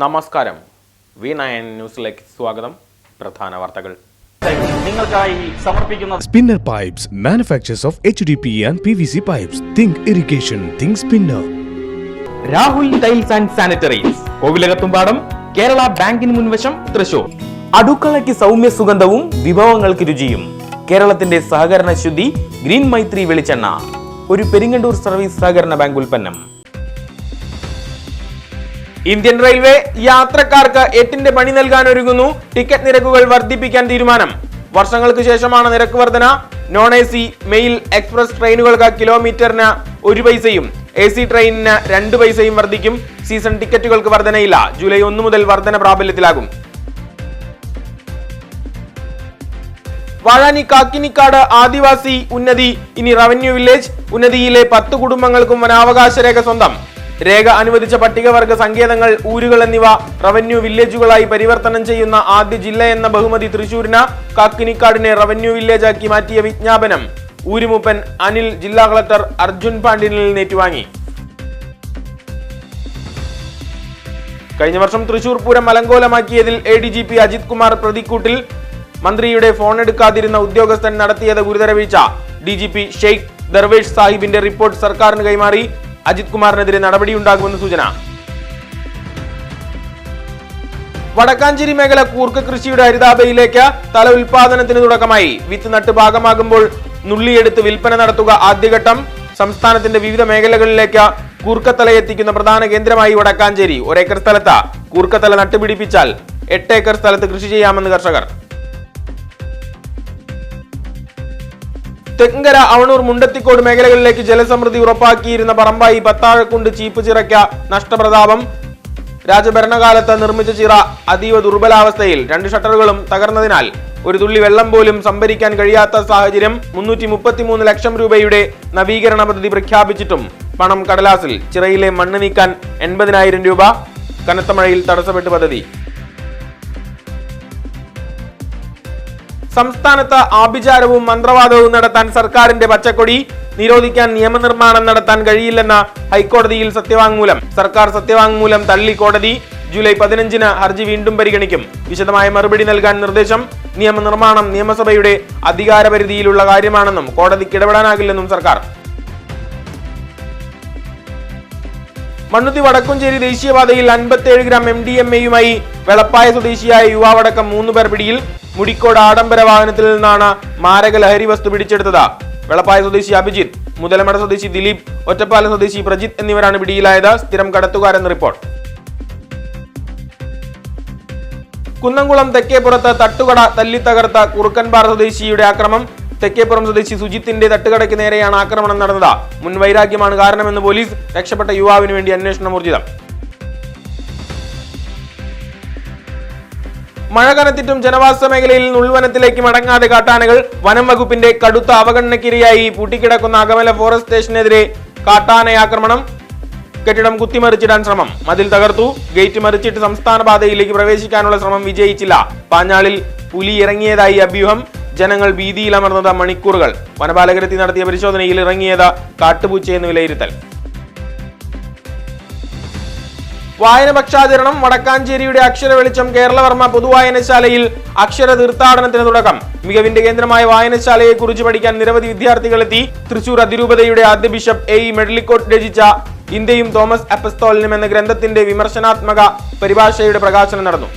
നമസ്കാരം. V9 ന്യൂസിലേക്ക് സ്വാഗതം. പ്രധാന വാർത്തകൾ നിങ്ങൾക്കായി സമർപ്പിക്കുന്ന Spinner Pipes manufacturers of HDPE and PVC pipes. Think irrigation, think spinner. Rahul tiles and sanitaries, Kovilakathumpadam, Kerala ബാങ്കിന് മുൻവശം, തൃശൂർ. അടുക്കളയ്ക്ക് സൗമ്യ സുഗന്ധവും വിഭവങ്ങൾക്ക് രുചിയും. കേരളത്തിന്റെ സഹകരണ ശുദ്ധി ഗ്രീൻ മൈത്രി വെളിച്ചെണ്ണ, ഒരു പെരിങ്ങണ്ടൂർ സർവീസ് സഹകരണ ബാങ്ക് ഉൽപ്പന്നം. ഇന്ത്യൻ റെയിൽവേ യാത്രക്കാർക്ക് 8ന്റെ പണി നൽകാൻ ഒരുങ്ങുന്നു. ടിക്കറ്റ് നിരക്കുകൾ വർദ്ധിപ്പിക്കാൻ തീരുമാനം. വർഷങ്ങൾക്ക് ശേഷമാണ് നിരക്ക് വർധന. നോൺ AC മെയിൽ എക്സ്പ്രസ് ട്രെയിനുകൾക്ക് കിലോമീറ്ററിന് 1 പൈസയും AC ട്രെയിനിന് 2 പൈസയും വർദ്ധിക്കും. സീസൺ ടിക്കറ്റുകൾക്ക് വർധനയില്ല. ജൂലൈ 1 മുതൽ വർധന പ്രാബല്യത്തിലാകും. വാഴാനി കാക്കിനിക്കാട് ആദിവാസി ഉന്നതി ഇനി റവന്യൂ വില്ലേജ്. ഉന്നതിയിലെ 10 കുടുംബങ്ങൾക്കും വനാവകാശ രേഖ സ്വന്തം. രേഖ അനുവദിച്ച പട്ടികവർഗ സങ്കേതങ്ങൾ, ഊരുകൾ എന്നിവ റവന്യൂ വില്ലേജുകളായി പരിവർത്തനം ചെയ്യുന്ന ആദ്യ ജില്ല എന്ന ബഹുമതി തൃശൂരിന്. കാക്കിനിക്കാടിനെ റവന്യൂ വില്ലേജാക്കി മാറ്റിയ വിജ്ഞാപനം ഊരുമൂപ്പൻ അനിൽ ജില്ലാ കളക്ടർ അർജുൻ പാണ്ഡ്യനിൽ ഏറ്റുവാങ്ങി. കഴിഞ്ഞ വർഷം തൃശൂർ പൂരം അലങ്കോലമാക്കിയതിൽ ADGP അജിത് കുമാർ പ്രതിക്കൂട്ടിൽ. മന്ത്രിയുടെ ഫോൺ എടുക്കാതിരുന്ന ഉദ്യോഗസ്ഥൻ നടത്തിയത് ഗുരുതര വീഴ്ച. DGP ഷെയ്ഖ് ദർവേഷ് സാഹിബിന്റെ റിപ്പോർട്ട് സർക്കാരിന് കൈമാറി. അജിത് കുമാറിനെതിരെ നടപടിയുണ്ടാകുമെന്ന് സൂചന. വടക്കാഞ്ചേരി മേഖല കൂർക്ക കൃഷിയുടെ ഹരിതാഭയിലേക്ക്. തല ഉൽപാദനത്തിന് തുടക്കമായി. വിത്ത് നട്ട് ഭാഗമാകുമ്പോൾ നുള്ളിയെടുത്ത് വിൽപ്പന നടത്തുക ആദ്യഘട്ടം. സംസ്ഥാനത്തിന്റെ വിവിധ മേഖലകളിലേക്ക് കൂർക്കത്തല എത്തിക്കുന്ന പ്രധാന കേന്ദ്രമായി വടക്കാഞ്ചേരി. 1 ഏക്കർ സ്ഥലത്ത് കൂർക്കത്തല നട്ടുപിടിപ്പിച്ചാൽ 8 ഏക്കർ സ്ഥലത്ത് കൃഷി ചെയ്യാമെന്ന് കർഷകർ. തെങ്കര, അവണൂർ, മുണ്ടത്തിക്കോട് മേഖലകളിലേക്ക് ജലസമൃദ്ധി ഉറപ്പാക്കിയിരുന്ന പറമ്പായി പത്താഴക്കുണ്ട് ചീപ്പ് ചിറയ്ക്ക നഷ്ടപ്രതാപം. രാജഭരണകാലത്ത് നിർമ്മിച്ച ചിറ അതീവ ദുർബലാവസ്ഥയിൽ. 2 ഷട്ടറുകളും തകർന്നതിനാൽ ഒരു തുള്ളി വെള്ളം പോലും സംഭരിക്കാൻ കഴിയാത്ത സാഹചര്യം. 333 ലക്ഷം രൂപയുടെ നവീകരണ പദ്ധതി പ്രഖ്യാപിച്ചിട്ടും പണം കടലാസിൽ. ചിറയിലെ മണ്ണ് നീക്കാൻ 80,000 രൂപ. കനത്ത മഴയിൽ തടസ്സപ്പെട്ട് പദ്ധതി. സംസ്ഥാനത്ത് ആഭിചാരവും മന്ത്രവാദവും നടത്താൻ സർക്കാരിന്റെ പച്ചക്കൊടി. നിരോധിക്കാൻ നിയമനിർമ്മാണം നടത്താൻ കഴിയില്ലെന്ന ഹൈക്കോടതിയിൽ സത്യവാങ്മൂലം. സർക്കാർ സത്യവാങ്മൂലം തള്ളി കോടതി. ജൂലൈ 15-ന് ഹർജി വീണ്ടും പരിഗണിക്കും. വിശദമായ മറുപടി നൽകാൻ നിർദ്ദേശം. നിയമനിർമ്മാണം നിയമസഭയുടെ അധികാരപരിധിയിലുള്ള കാര്യമാണെന്നും കോടതിക്ക് ഇടപെടാനാകില്ലെന്നും സർക്കാർ. മണ്ണുത്തി വടക്കുംചേരി ദേശീയപാതയിൽ 57 ഗ്രാം MDMA-യുമായി വെളപ്പായ സ്വദേശിയായ യുവാവടക്കം 3 പേർ പിടിയിൽ. മുടിക്കോട് ആഡംബര വാഹനത്തിൽ നിന്നാണ് മാരക ലഹരി വസ്തു പിടിച്ചെടുത്തത്. വെളപ്പായ സ്വദേശി അഭിജിത്ത്, മുതലമട സ്വദേശി ദിലീപ്, ഒറ്റപ്പാലം സ്വദേശി പ്രജിത്ത് എന്നിവരാണ് പിടിയിലായത്. സ്ഥിരം കടത്തുകാരെന്ന് റിപ്പോർട്ട്. കുന്നംകുളം തെക്കേപ്പുറത്ത് തട്ടുകട തല്ലിത്തകർത്ത കുറുക്കൻപാറ സ്വദേശിയുടെ ആക്രമം. തെക്കേപ്പുറം സ്വദേശി സുജിത്തിന്റെ തട്ടുകടയ്ക്ക് നേരെയാണ് ആക്രമണം നടന്നത്. മുൻവൈരാഗ്യമാണ് കാരണമെന്ന് പോലീസ്. രക്ഷപ്പെട്ട യുവാവിന് വേണ്ടി അന്വേഷണം ഊർജിതം. മഴ കനത്തിട്ടും ജനവാസ മേഖലയിൽ ഉൾവനത്തിലേക്ക് മടങ്ങാതെ കാട്ടാനകൾ. വനം വകുപ്പിന്റെ കടുത്ത അവഗണനയ്ക്കിരയായി പൂട്ടിക്കിടക്കുന്ന അകമല ഫോറസ്റ്റ് സ്റ്റേഷനെതിരെ കാട്ടാനയാക്രമണം. കെട്ടിടം കുത്തിമറിച്ചിടാൻ ശ്രമം. മതിൽ തകർത്തു. ഗേറ്റ് മറിച്ചിട്ട് സംസ്ഥാന പാതയിലേക്ക് പ്രവേശിക്കാനുള്ള ശ്രമം വിജയിച്ചില്ല. പാഞ്ഞാളിൽ പുലി ഇറങ്ങിയതായി അഭ്യൂഹം. ജനങ്ങൾ ഭീതിയിലമർന്നത് മണിക്കൂറുകൾ. വനപാലകരെത്തി നടത്തിയ പരിശോധനയിൽ ഇറങ്ങിയത് കാട്ടുപൂച്ചയെന്ന് വിലയിരുത്തൽ. വായന പക്ഷാചരണം. വടക്കാഞ്ചേരിയുടെ അക്ഷര വെളിച്ചം കേരളവർമ്മ പൊതുവായനശാലയിൽ അക്ഷര തീർത്ഥാടനത്തിന് തുടക്കം. മികവിന്റെ കേന്ദ്രമായ വായനശാലയെ കുറിച്ച് പഠിക്കാൻ നിരവധി വിദ്യാർത്ഥികളെത്തി. തൃശൂർ അതിരൂപതയുടെ ആദ്യ ബിഷപ്പ് AE മെഡ്ലിക്കോട്ട് രചിച്ച ഇന്ത്യയും തോമസ് അപ്പസ്തോലനും എന്ന ഗ്രന്ഥത്തിന്റെ വിമർശനാത്മക പരിഭാഷയുടെ പ്രകാശനം നടന്നു.